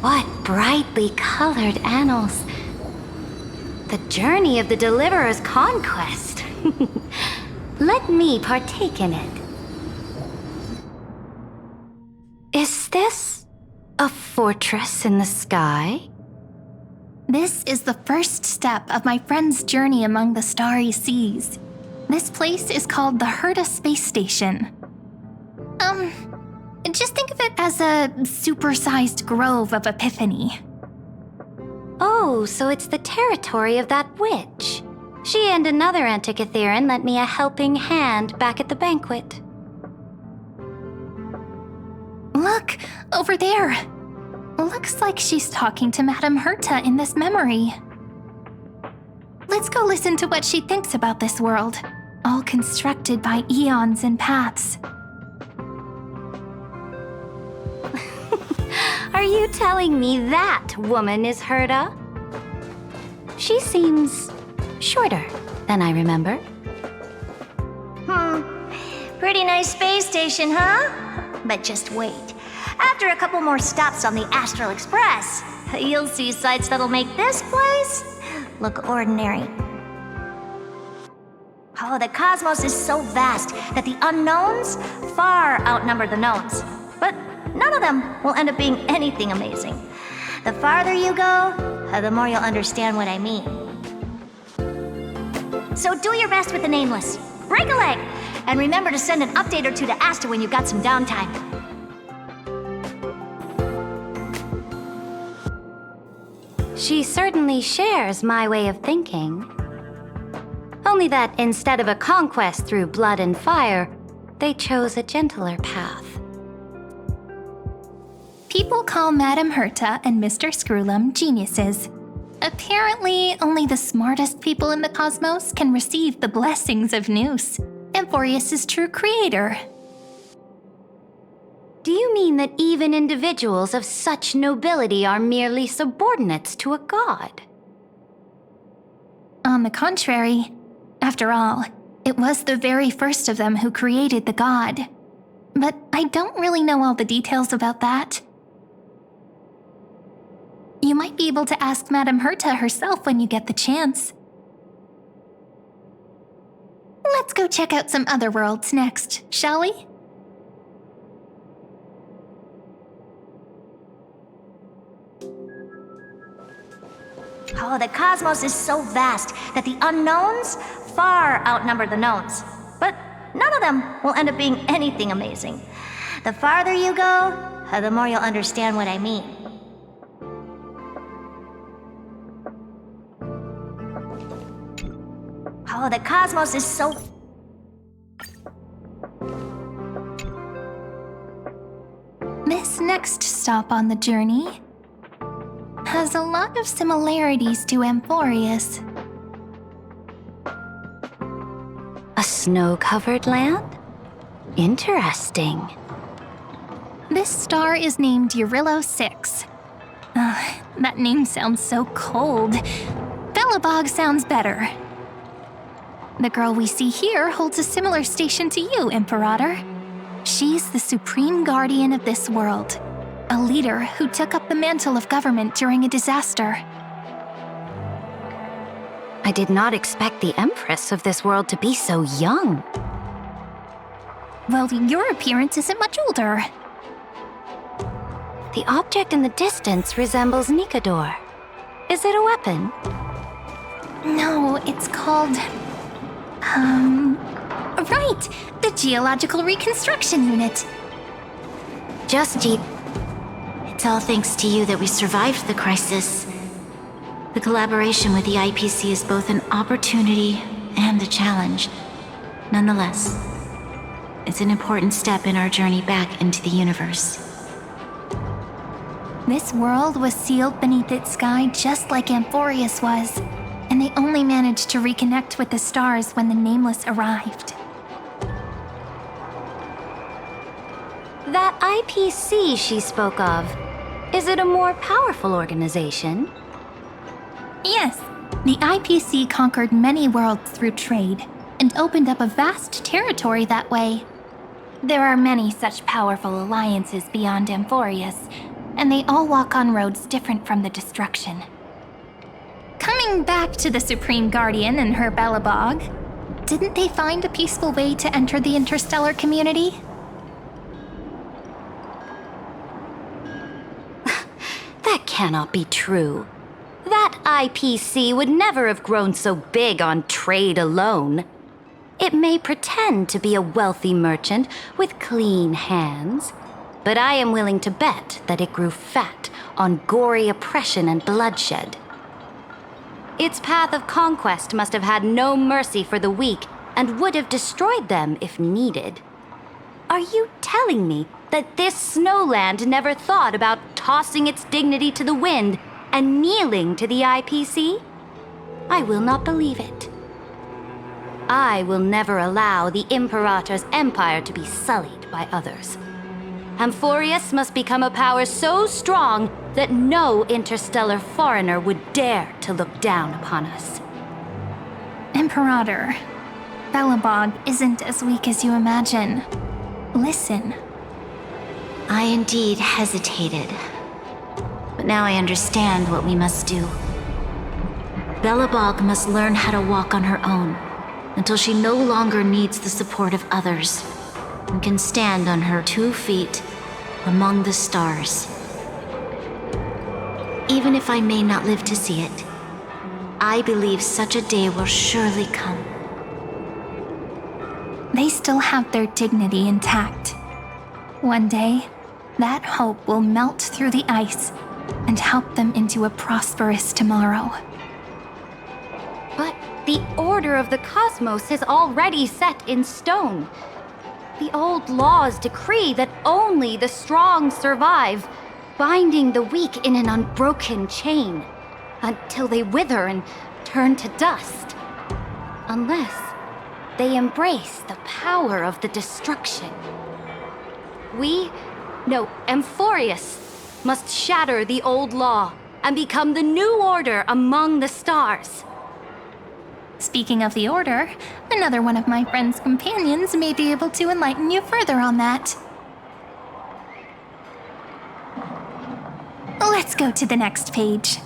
What brightly colored annals. The journey of the Deliverer's conquest. Let me partake in it. Is this a fortress in the sky? This is the first step of my friend's journey among the starry seas. This place is called the Herta Space Station. Just think of it as a supersized grove of Epiphany. Oh, so it's the territory of that witch. She and another Antikytherian lent me a helping hand back at the banquet. Look, over there. Looks like she's talking to Madame Herta in this memory. Let's go listen to what she thinks about this world, all constructed by eons and paths. Are you telling me that woman is Herta? She seems shorter than I remember. Pretty nice space station, huh? But just wait. After a couple more stops on the Astral Express, you'll see sights that'll make this place look ordinary. Oh, the cosmos is so vast that the unknowns far outnumber the knowns. But none of them will end up being anything amazing. The farther you go, the more you'll understand what I mean. So do your best with the nameless. Break a leg! And remember to send an update or two to Asta when you've got some downtime. She certainly shares my way of thinking. Only that instead of a conquest through blood and fire, they chose a gentler path. People call Madame Herta and Mr. Screwlum geniuses. Apparently, only the smartest people in the cosmos can receive the blessings of Nous, Amphorius' true creator. Do you mean that even individuals of such nobility are merely subordinates to a god? On the contrary, after all, it was the very first of them who created the god. But I don't really know all the details about that. You might be able to ask Madame Herta herself when you get the chance. Let's go check out some other worlds next, shall we? Oh, the cosmos is so vast that the unknowns far outnumber the knowns. But none of them will end up being anything amazing. The farther you go, the more you'll understand what I mean. Oh, the cosmos is so... This next stop on the journey has a lot of similarities to Amphorius. A snow-covered land? Interesting. This star is named Eurillo 6. That name sounds so cold. Belobog sounds better. The girl we see here holds a similar station to you, Imperator. She's the supreme guardian of this world, a leader who took up the mantle of government during a disaster. I did not expect the Empress of this world to be so young. Well, your appearance isn't much older. The object in the distance resembles Nikador. Is it a weapon? No, it's called... Right! The Geological Reconstruction Unit. It's all thanks to you that we survived the crisis. The collaboration with the IPC is both an opportunity and a challenge. Nonetheless, it's an important step in our journey back into the universe. This world was sealed beneath its sky just like Amphorius was, and they only managed to reconnect with the stars when the Nameless arrived. That IPC she spoke of, is it a more powerful organization? Yes, the IPC conquered many worlds through trade and opened up a vast territory that way. There are many such powerful alliances beyond Amphorius, and they all walk on roads different from the destruction. Coming back to the Supreme Guardian and her Belobog, didn't they find a peaceful way to enter the interstellar community? That cannot be true. That IPC would never have grown so big on trade alone. It may pretend to be a wealthy merchant with clean hands, but I am willing to bet that it grew fat on gory oppression and bloodshed. Its path of conquest must have had no mercy for the weak and would have destroyed them if needed. Are you telling me that this snowland never thought about tossing its dignity to the wind and kneeling to the IPC? I will not believe it. I will never allow the Imperator's empire to be sullied by others. Amphorius must become a power so strong that no interstellar foreigner would dare to look down upon us. Imperator, Belobog isn't as weak as you imagine. Listen. I indeed hesitated. But now I understand what we must do. Belobog must learn how to walk on her own until she no longer needs the support of others and can stand on her 2 feet among the stars. Even if I may not live to see it, I believe such a day will surely come. They still have their dignity intact. One day, that hope will melt through the ice and help them into a prosperous tomorrow. But the order of the cosmos is already set in stone. The old laws decree that only the strong survive, binding the weak in an unbroken chain until they wither and turn to dust. Unless they embrace the power of the destruction. Amphorius must shatter the old law and become the new order among the stars. Speaking of the Order, another one of my friend's companions may be able to enlighten you further on that. Let's go to the next page.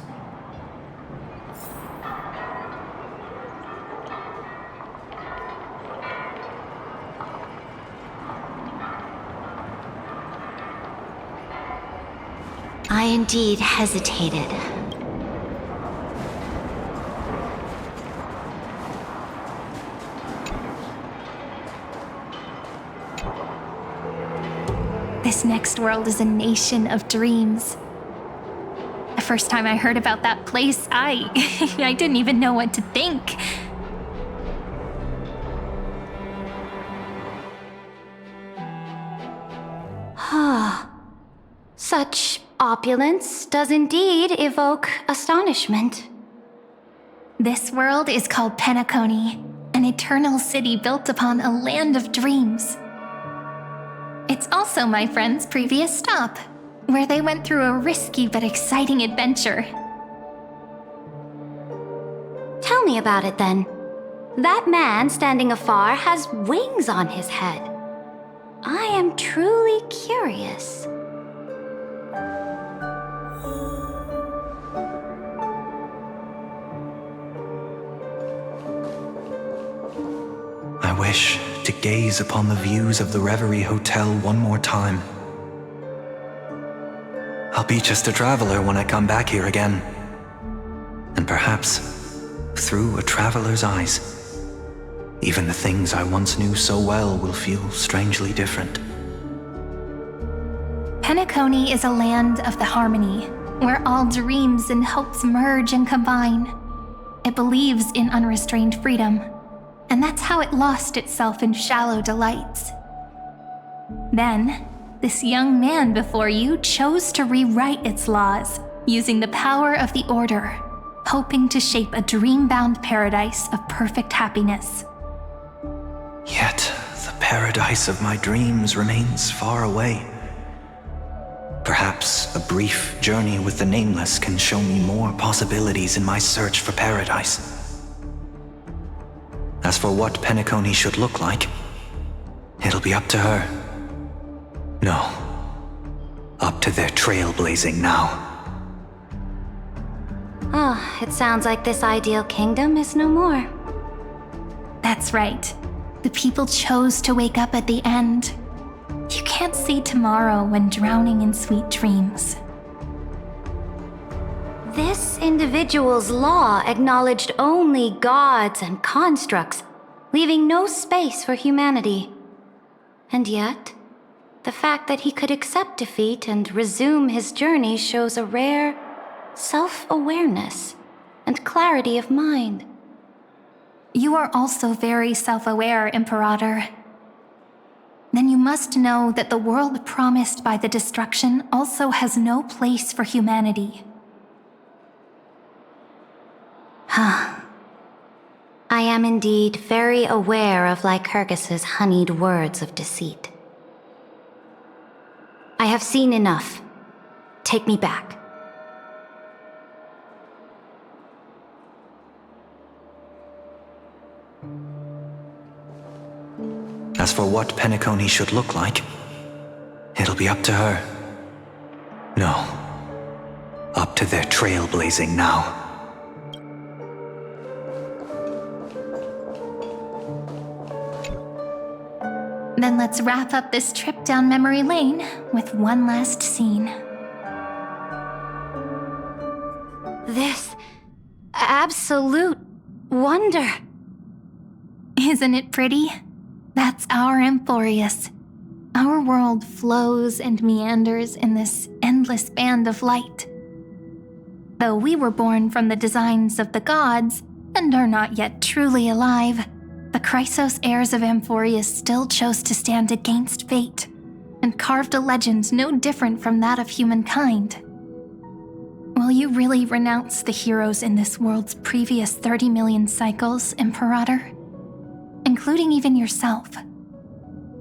I indeed hesitated. This next world is a nation of dreams. The first time I heard about that place, I didn't even know what to think. Such opulence does indeed evoke astonishment. This world is called Penacony, an eternal city built upon a land of dreams. It's also my friend's previous stop, where they went through a risky but exciting adventure. Tell me about it then. That man standing afar has wings on his head. I am truly curious. I wish to gaze upon the views of the Reverie Hotel one more time. I'll be just a traveler when I come back here again. And perhaps, through a traveler's eyes, even the things I once knew so well will feel strangely different. Penacony is a land of the harmony, where all dreams and hopes merge and combine. It believes in unrestrained freedom, and that's how it lost itself in shallow delights. Then, this young man before you chose to rewrite its laws, using the power of the Order, hoping to shape a dream-bound paradise of perfect happiness. Yet, the paradise of my dreams remains far away. Perhaps a brief journey with the Nameless can show me more possibilities in my search for paradise. As for what Penacony should look like, it'll be up to her. No, up to their trailblazing now. Oh, it sounds like this ideal kingdom is no more. That's right. The people chose to wake up at the end. You can't see tomorrow when drowning in sweet dreams. This individual's law acknowledged only gods and constructs, leaving no space for humanity. And yet, the fact that he could accept defeat and resume his journey shows a rare self-awareness and clarity of mind. You are also very self-aware, Imperator. Then you must know that the world promised by the destruction also has no place for humanity. I am indeed very aware of Lycurgus's honeyed words of deceit. I have seen enough. Take me back. As for what Penacony should look like, it'll be up to her. No, up to their trailblazing now. Then let's wrap up this trip down memory lane with one last scene. This absolute wonder. Isn't it pretty? That's our Amphorius. Our world flows and meanders in this endless band of light. Though we were born from the designs of the gods and are not yet truly alive, the Chrysos heirs of Amphorius still chose to stand against fate and carved a legend no different from that of humankind. Will you really renounce the heroes in this world's previous 30 million cycles, Imperator? Including even yourself.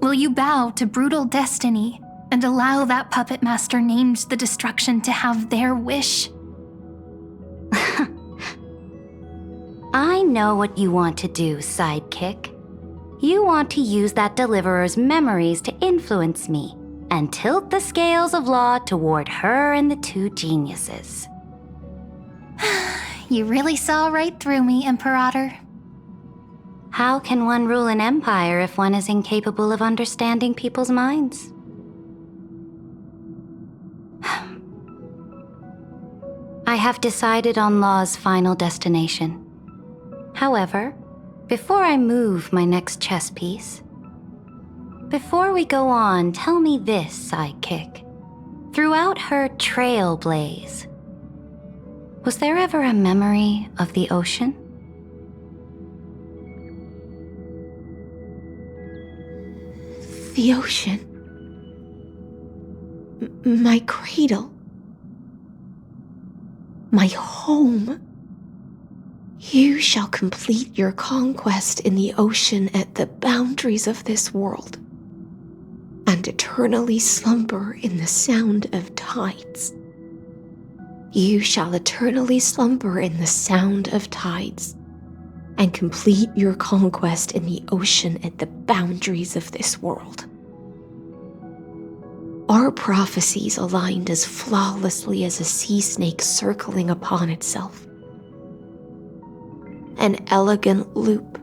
Will you bow to brutal destiny and allow that puppet master named the destruction to have their wish? I know what you want to do, sidekick. You want to use that deliverer's memories to influence me and tilt the scales of law toward her and the two geniuses. You really saw right through me, Imperator. How can one rule an empire if one is incapable of understanding people's minds? I have decided on Law's final destination. However, before I move my next chess piece, before we go on, tell me this, sidekick. Throughout her Trailblaze, was there ever a memory of the ocean? The ocean. My cradle. My home. You shall complete your conquest in the ocean at the boundaries of this world, and eternally slumber in the sound of tides. You shall eternally slumber in the sound of tides, and complete your conquest in the ocean at the boundaries of this world. Our prophecies aligned as flawlessly as a sea snake circling upon itself. An elegant loop,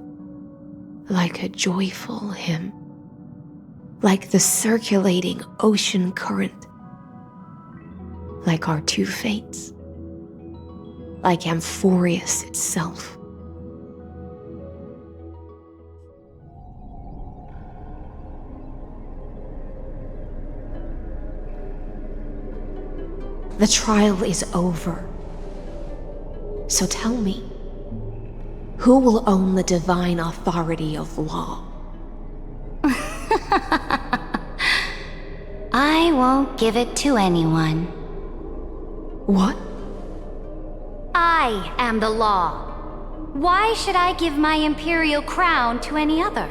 like a joyful hymn, like the circulating ocean current, like our two fates, like Amphorius itself. The trial is over. So tell me, who will own the divine authority of law? I won't give it to anyone. What? I am the law. Why should I give my imperial crown to any other?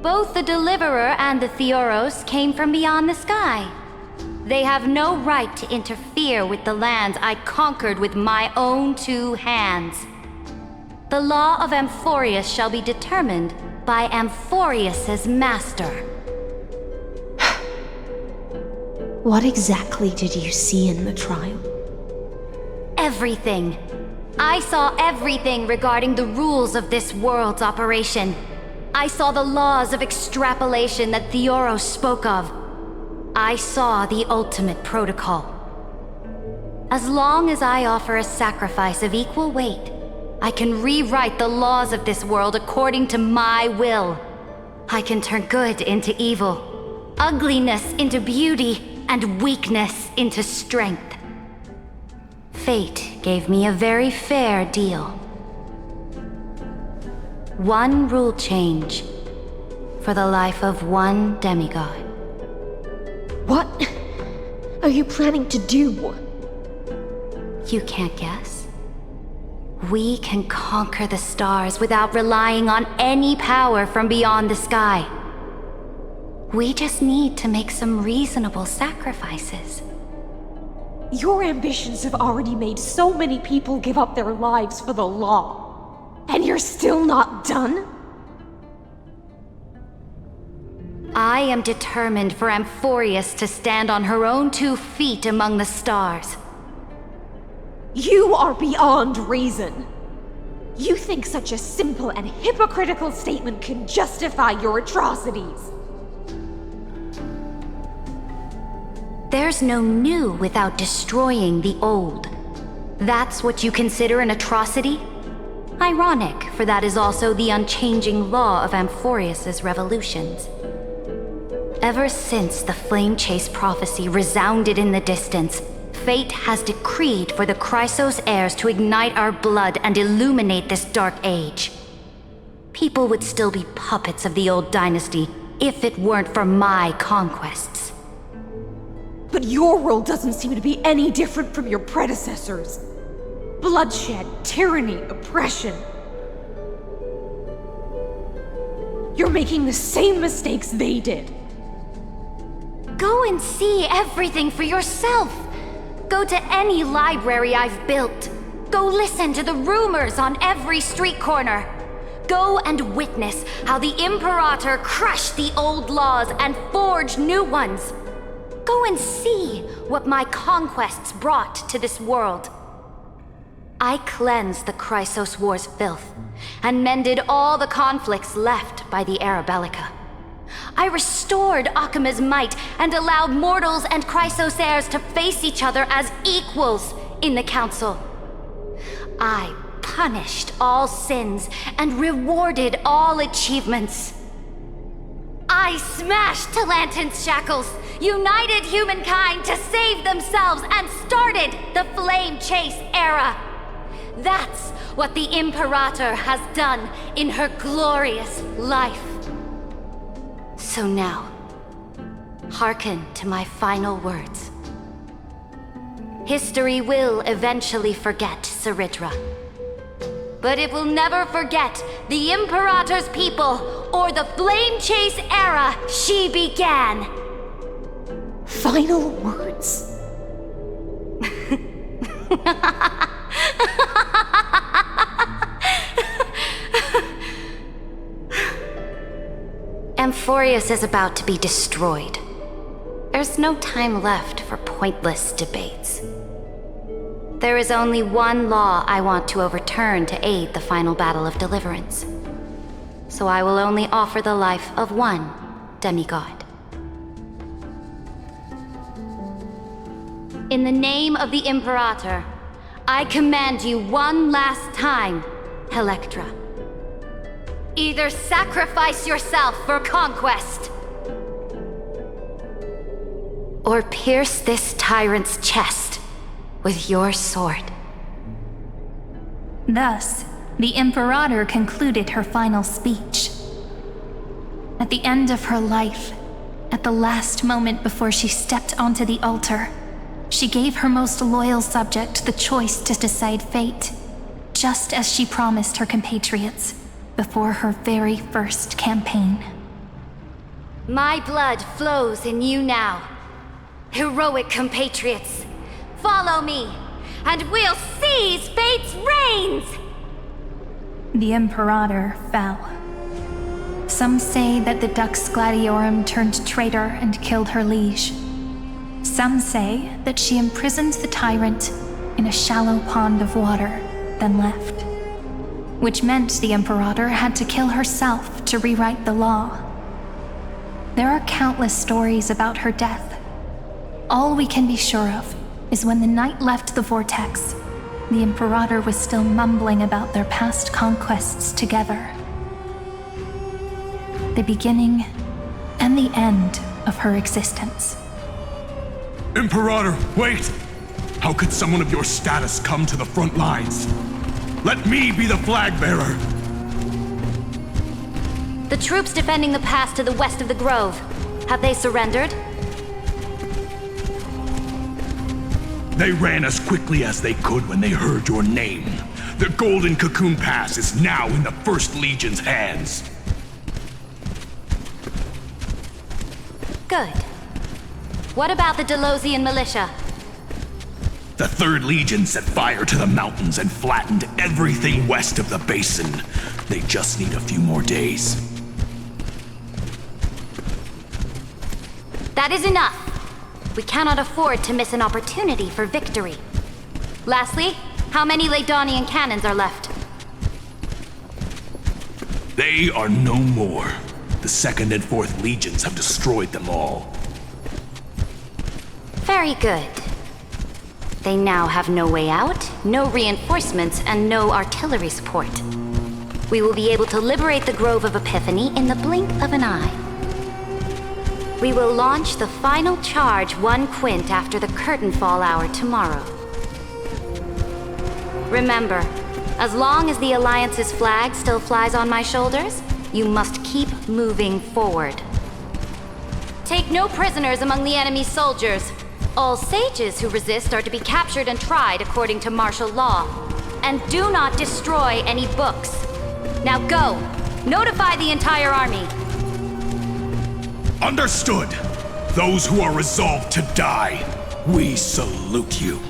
Both the Deliverer and the Theoros came from beyond the sky. They have no right to interfere with the lands I conquered with my own two hands. The law of Amphorius shall be determined by Amphorius's master. What exactly did you see in the trial? Everything. I saw everything regarding the rules of this world's operation. I saw the laws of extrapolation that Theoros spoke of. I saw the ultimate protocol. As long as I offer a sacrifice of equal weight, I can rewrite the laws of this world according to my will. I can turn good into evil, ugliness into beauty, and weakness into strength. Fate gave me a very fair deal. One rule change for the life of one demigod. What are you planning to do? You can't guess? We can conquer the stars without relying on any power from beyond the sky. We just need to make some reasonable sacrifices. Your ambitions have already made so many people give up their lives for the law. And you're still not done? I am determined for Amphorius to stand on her own 2 feet among the stars. You are beyond reason. You think such a simple and hypocritical statement can justify your atrocities. There's no new without destroying the old. That's what you consider an atrocity? Ironic, for that is also the unchanging law of Amphorius's revolutions. Ever since the Flame Chase prophecy resounded in the distance, fate has decreed for the Chrysos heirs to ignite our blood and illuminate this dark age. People would still be puppets of the old dynasty if it weren't for my conquests. But your world doesn't seem to be any different from your predecessors. Bloodshed, tyranny, oppression. You're making the same mistakes they did. Go and see everything for yourself. Go to any library I've built. Go listen to the rumors on every street corner. Go and witness how the Imperator crushed the old laws and forged new ones. Go and see what my conquests brought to this world. I cleansed the Chrysos War's filth and mended all the conflicts left by the Era Bellica. I restored Akima's might and allowed mortals and Chrysos heirs to face each other as equals in the Council. I punished all sins and rewarded all achievements. I smashed Talantin's shackles, united humankind to save themselves, and started the Flame Chase era. That's what the Imperator has done in her glorious life. So now, hearken to my final words. History will eventually forget Saridra, but it will never forget the Imperator's people or the Flame Chase era she began. Final words. Amphorius is about to be destroyed. There's no time left for pointless debates. There is only one law I want to overturn to aid the final battle of deliverance. So I will only offer the life of one demigod. In the name of the Imperator, I command you one last time, Electra. Either sacrifice yourself for conquest, or pierce this tyrant's chest with your sword. Thus, the Imperator concluded her final speech. At the end of her life, at the last moment before she stepped onto the altar, she gave her most loyal subject the choice to decide fate, just as she promised her compatriots before her very first campaign. My blood flows in you now. Heroic compatriots, follow me, and we'll seize fate's reins! The Imperator fell. Some say that the Dux Gladiorum turned traitor and killed her liege. Some say that she imprisoned the tyrant in a shallow pond of water, then left. Which meant the Imperator had to kill herself to rewrite the law. There are countless stories about her death. All we can be sure of is when the knight left the vortex, the Imperator was still mumbling about their past conquests together. The beginning and the end of her existence. Imperator, wait! How could someone of your status come to the front lines? Let me be the flag bearer! The troops defending the pass to the west of the grove. Have they surrendered? They ran as quickly as they could when they heard your name. The Golden Cocoon Pass is now in the First Legion's hands. Good. What about the Delosian militia? The Third Legion set fire to the mountains and flattened everything west of the basin. They just need a few more days. That is enough. We cannot afford to miss an opportunity for victory. Lastly, how many Ladonian cannons are left? They are no more. The Second and Fourth Legions have destroyed them all. Very good. They now have no way out, no reinforcements, and no artillery support. We will be able to liberate the Grove of Epiphany in the blink of an eye. We will launch the final charge 1 quint after the curtain fall hour tomorrow. Remember, as long as the Alliance's flag still flies on my shoulders, you must keep moving forward. Take no prisoners among the enemy's soldiers. All sages who resist are to be captured and tried according to martial law. And do not destroy any books. Now go! Notify the entire army! Understood! Those who are resolved to die, we salute you.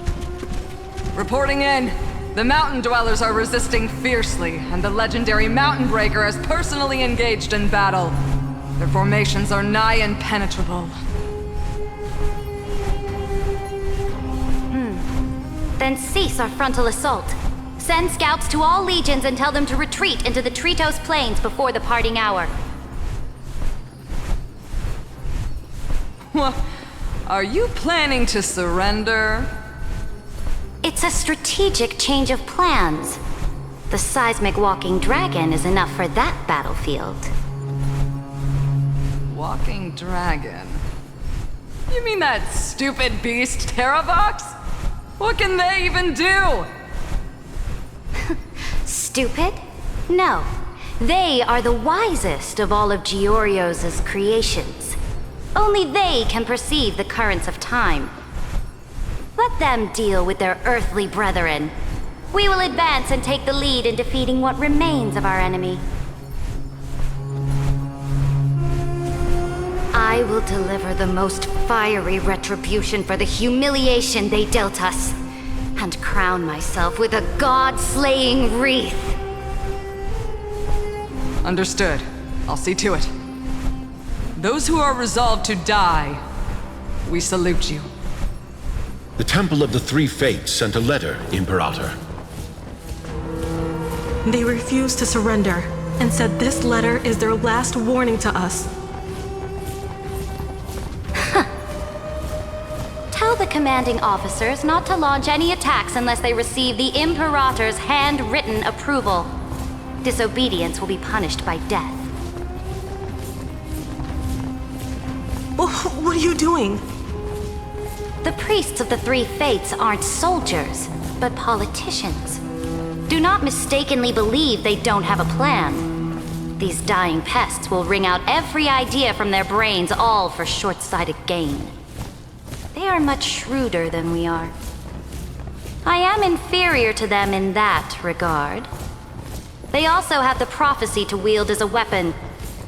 Reporting in. The mountain dwellers are resisting fiercely, and the legendary Mountain Breaker has personally engaged in battle. Their formations are nigh impenetrable. Then cease our frontal assault. Send scouts to all legions and tell them to retreat into the Tritos Plains before the parting hour. What? Are you planning to surrender? It's a strategic change of plans. The seismic walking dragon is enough for that battlefield. Walking dragon? You mean that stupid beast, Terravox? What can they even do? Stupid? No. They are the wisest of all of Giorio's creations. Only they can perceive the currents of time. Let them deal with their earthly brethren. We will advance and take the lead in defeating what remains of our enemy. I will deliver the most fiery retribution for the humiliation they dealt us, and crown myself with a god-slaying wreath. Understood. I'll see to it. Those who are resolved to die, we salute you. The Temple of the Three Fates sent a letter, Imperator. They refused to surrender and said this letter is their last warning to us. Tell the commanding officers not to launch any attacks unless they receive the Imperator's handwritten approval. Disobedience will be punished by death. What are you doing? The priests of the Three Fates aren't soldiers, but politicians. Do not mistakenly believe they don't have a plan. These dying pests will wring out every idea from their brains, all for short-sighted gain. They are much shrewder than we are. I am inferior to them in that regard. They also have the prophecy to wield as a weapon,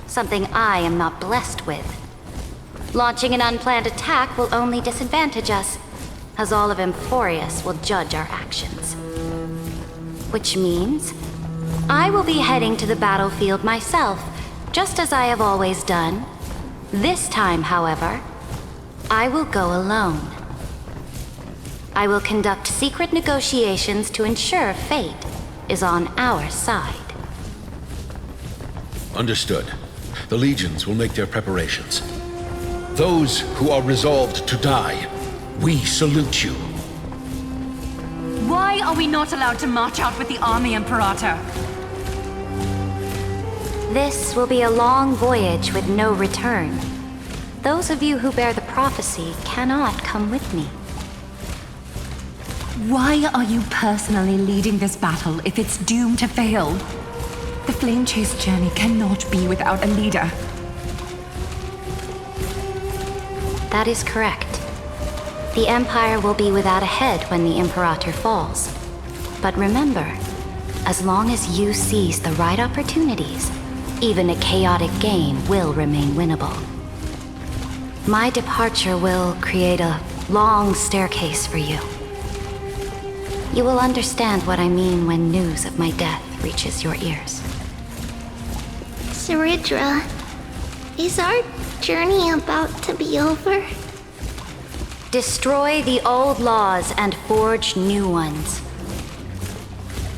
something I am not blessed with. Launching an unplanned attack will only disadvantage us, as all of Emphorius will judge our actions. Which means I will be heading to the battlefield myself, just as I have always done. This time, however, I will go alone. I will conduct secret negotiations to ensure fate is on our side. Understood. The legions will make their preparations. Those who are resolved to die, we salute you. Why are we not allowed to march out with the army, Imperator? This will be a long voyage with no return. Those of you who bear the prophecy cannot come with me. Why are you personally leading this battle if it's doomed to fail? The Flame Chase journey cannot be without a leader. That is correct. The Empire will be without a head when the Imperator falls. But remember, as long as you seize the right opportunities, even a chaotic game will remain winnable. My departure will create a long staircase for you. You will understand what I mean when news of my death reaches your ears. Saridra, is our journey about to be over? Destroy the old laws and forge new ones.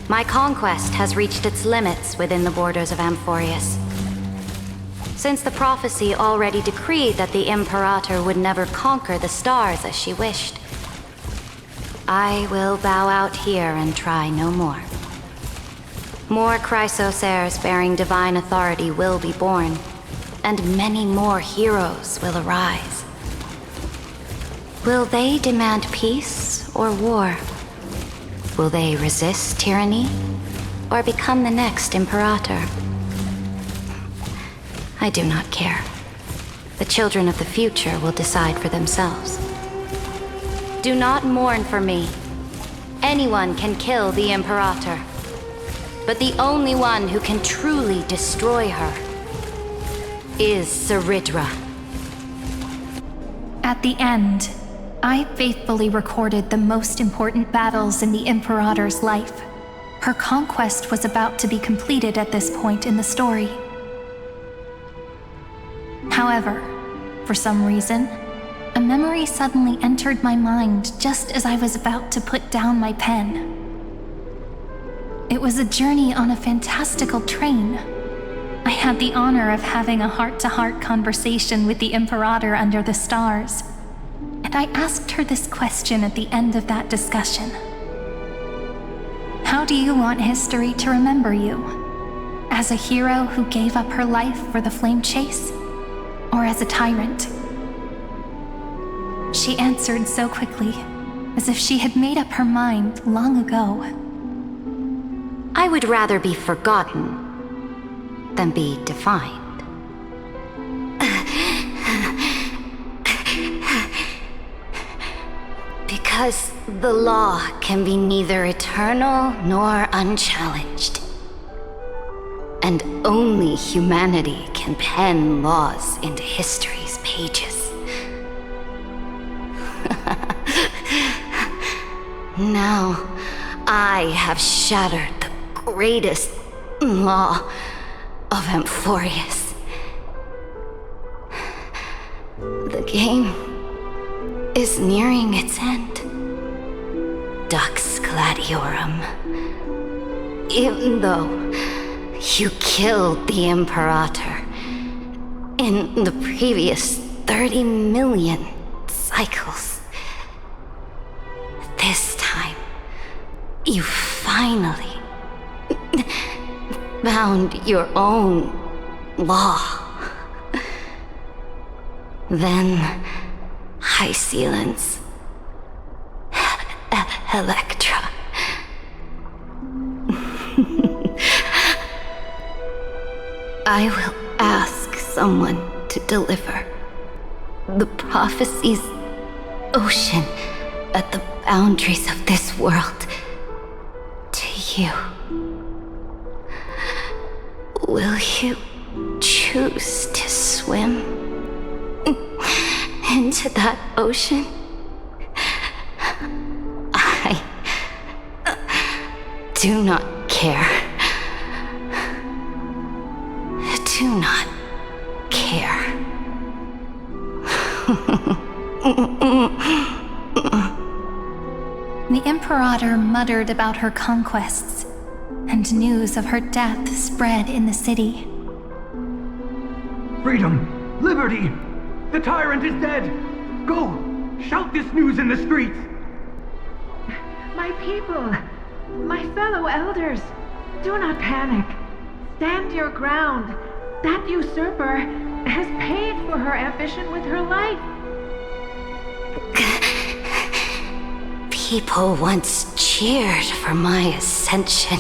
My conquest has reached its limits within the borders of Amphorius. Since the prophecy already decreed that the Imperator would never conquer the stars as she wished, I will bow out here and try no more. More Chrysos heirs bearing divine authority will be born, and many more heroes will arise. Will they demand peace or war? Will they resist tyranny or become the next Imperator? I do not care. The children of the future will decide for themselves. Do not mourn for me. Anyone can kill the Imperator. But the only one who can truly destroy her is Saridra. At the end, I faithfully recorded the most important battles in the Imperator's life. Her conquest was about to be completed at this point in the story. However, for some reason, a memory suddenly entered my mind just as I was about to put down my pen. It was a journey on a fantastical train. I had the honor of having a heart-to-heart conversation with the Imperator under the stars, and I asked her this question at the end of that discussion. How do you want history to remember you? As a hero who gave up her life for the Flame Chase? Or as a tyrant? She answered so quickly, as if she had made up her mind long ago. I would rather be forgotten than be defined. Because the law can be neither eternal nor unchallenged. And only humanity can pen laws into history's pages. Now, I have shattered the greatest law of Amphorius. The game is nearing its end. Dux Gladiorum. Even though you killed the Imperator in the previous 30 million cycles, this time, you finally found your own law. Then, High Sealants, Electra. I will ask someone to deliver the prophecy's ocean at the boundaries of this world to you. Will you choose to swim into that ocean? I do not care. Do not care. Imperator muttered about her conquests, and news of her death spread in the city. Freedom! Liberty! The tyrant is dead! Go! Shout this news in the streets! My people, my fellow elders, do not panic. Stand your ground. That usurper has paid for her ambition with her life. People once cheered for my ascension.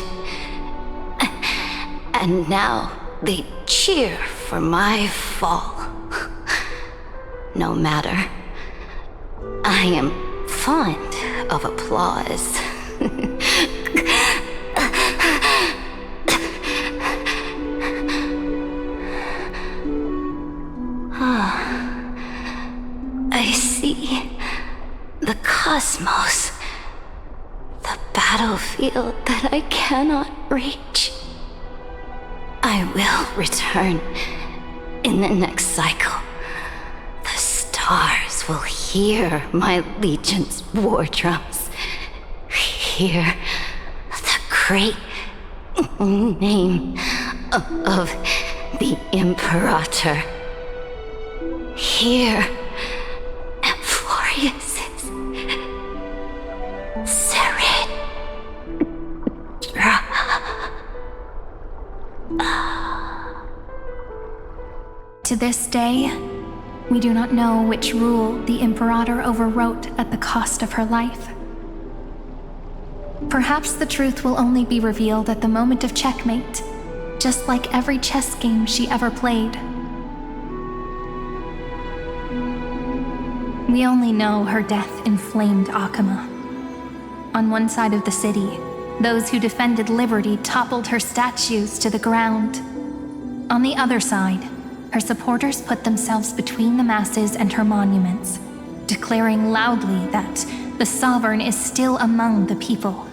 And now they cheer for my fall. No matter. I am fond of applause. I see the cosmos, the battlefield that I cannot reach. I will return in the next cycle. The stars will hear my legion's war drums. Hear the great name of the Imperator. Hear Amphorius's Serit. To this day, we do not know which rule the Imperator overwrote at the cost of her life. Perhaps the truth will only be revealed at the moment of checkmate, just like every chess game she ever played. We only know her death inflamed Akama. On one side of the city, those who defended liberty toppled her statues to the ground. On the other side, her supporters put themselves between the masses and her monuments, declaring loudly that the sovereign is still among the people.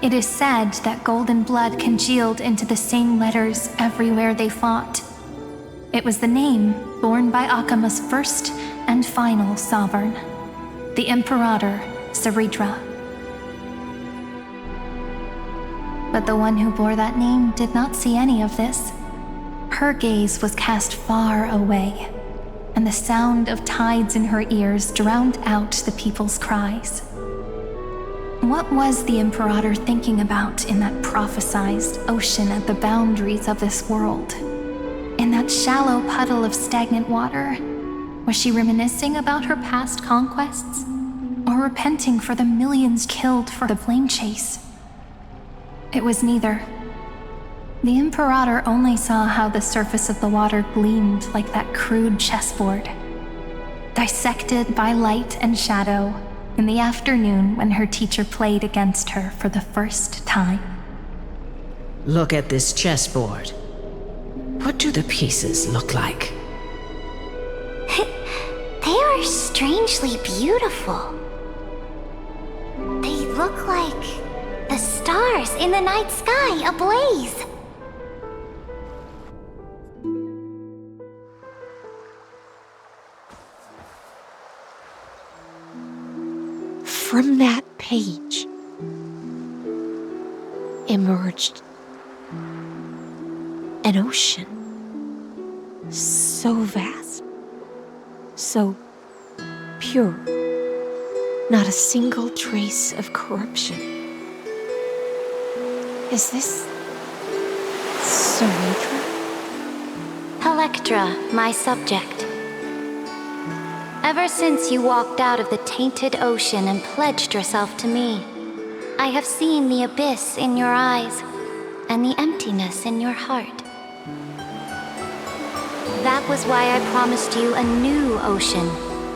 It is said that golden blood congealed into the same letters everywhere they fought. It was the name borne by Akama's first and final sovereign, the Imperator Saridra. But the one who bore that name did not see any of this. Her gaze was cast far away, and the sound of tides in her ears drowned out the people's cries. What was the Imperator thinking about in that prophesized ocean at the boundaries of this world? In that shallow puddle of stagnant water? Was she reminiscing about her past conquests? Or repenting for the millions killed for the flame chase? It was neither. The Imperator only saw how the surface of the water gleamed like that crude chessboard, dissected by light and shadow in the afternoon when her teacher played against her for the first time. Look at this chessboard. What do the pieces look like? They are strangely beautiful. They look like the stars in the night sky ablaze. From that page emerged an ocean so vast, so pure, not a single trace of corruption. Is this Saridra? Electra, my subject. Ever since you walked out of the tainted ocean and pledged yourself to me, I have seen the abyss in your eyes and the emptiness in your heart. That was why I promised you a new ocean,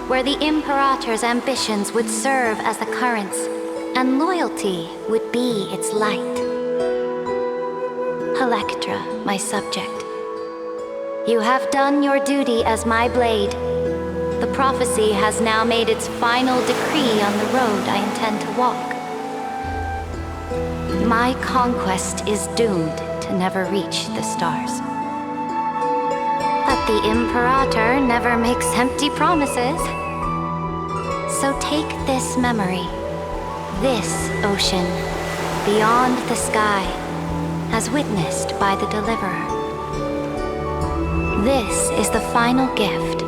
where the Imperator's ambitions would serve as the currents, and loyalty would be its light. Electra, my subject. You have done your duty as my blade. The prophecy has now made its final decree on the road I intend to walk. My conquest is doomed to never reach the stars. But the Imperator never makes empty promises. So take this memory, This ocean, beyond the sky, as witnessed by the Deliverer. This is the final gift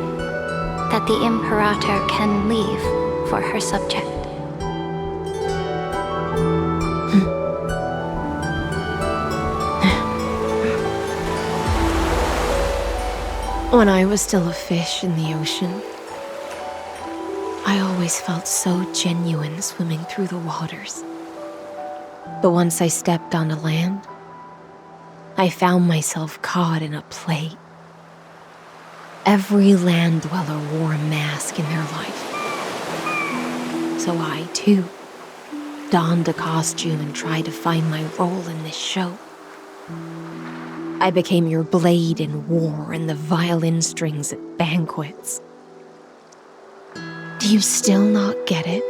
that the Imperator can leave for her subject. When I was still a fish in the ocean, I always felt so genuine swimming through the waters. But once I stepped onto land, I found myself caught in a play. Every land dweller wore a mask in their life. So I, too, donned a costume and tried to find my role in this show. I became your blade in war and the violin strings at banquets. Do you still not get it?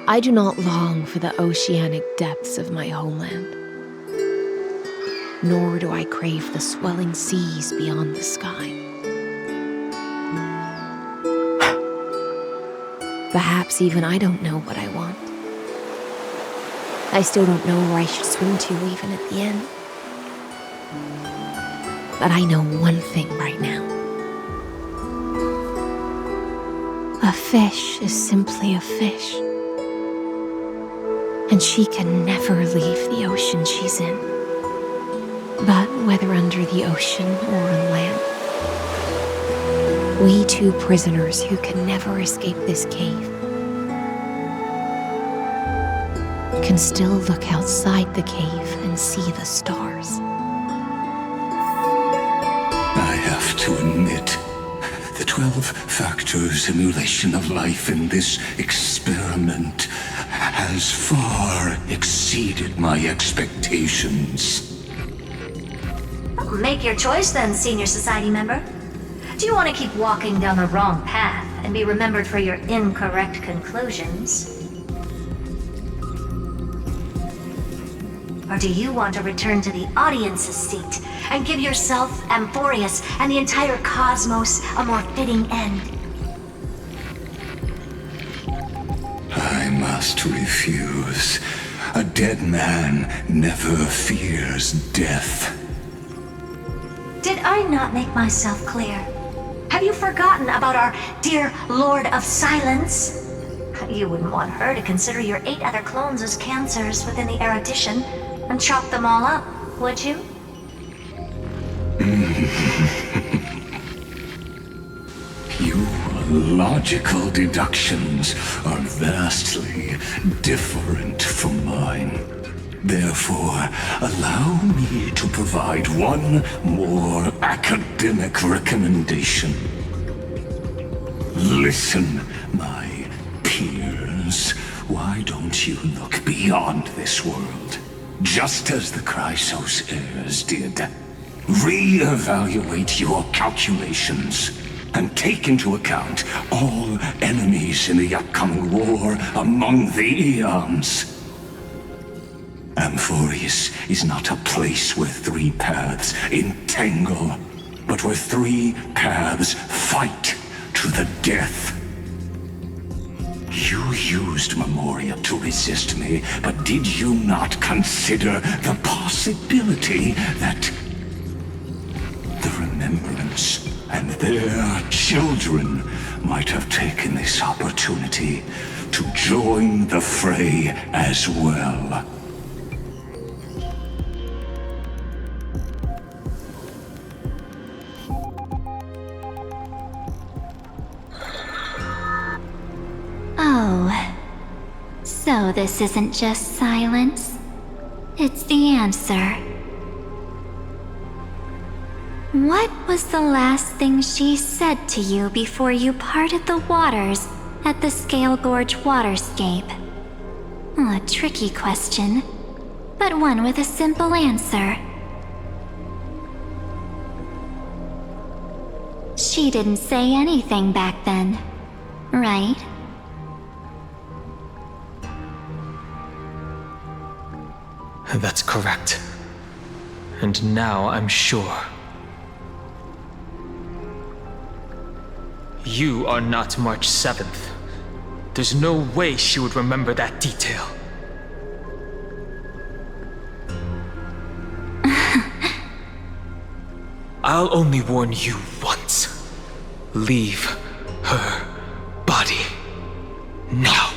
I do not long for the oceanic depths of my homeland, nor do I crave the swelling seas beyond the sky. Perhaps even I don't know what I want. I still don't know where I should swim to even at the end. But I know one thing right now. A fish is simply a fish. And she can never leave the ocean she's in. But whether under the ocean or on land, we two prisoners who can never escape this cave can still look outside the cave and see the stars. I have to admit, the 12-factor simulation of life in this experiment has far exceeded my expectations. Make your choice then, Senior Society member. Do you want to keep walking down the wrong path and be remembered for your incorrect conclusions? Or do you want to return to the audience's seat and give yourself, Amphorius, and the entire cosmos a more fitting end? I must refuse. A dead man never fears death. Did I not make myself clear? Have you forgotten about our dear Lord of Silence? You wouldn't want her to consider your 8 other clones as cancers within the erudition and chop them all up, would you? Your logical deductions are vastly different from mine. Therefore, allow me to provide one more academic recommendation. Listen, my peers. Why don't you look beyond this world? Just as the Chrysos heirs did. Re-evaluate your calculations and take into account all enemies in the upcoming war among the Eons. Amphorius is not a place where 3 paths entangle, but where 3 paths fight to the death. You used Memoria to resist me, but did you not consider the possibility that the Remembrance and their children might have taken this opportunity to join the fray as well? Oh, so this isn't just silence. It's the answer. What was the last thing she said to you before you parted the waters at the Scale Gorge waterscape? A tricky question, but one with a simple answer. She didn't say anything back then, right? That's correct. And now I'm sure. You are not March 7th, There's no way she would remember that detail. I'll only warn you once. Leave her body now.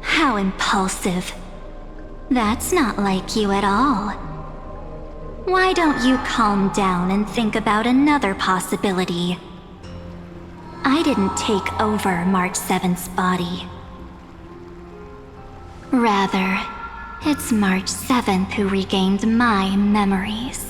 How impulsive. That's not like you at all. Why don't you calm down and think about another possibility? I didn't take over March 7th's body. Rather, it's March 7th who regained my memories.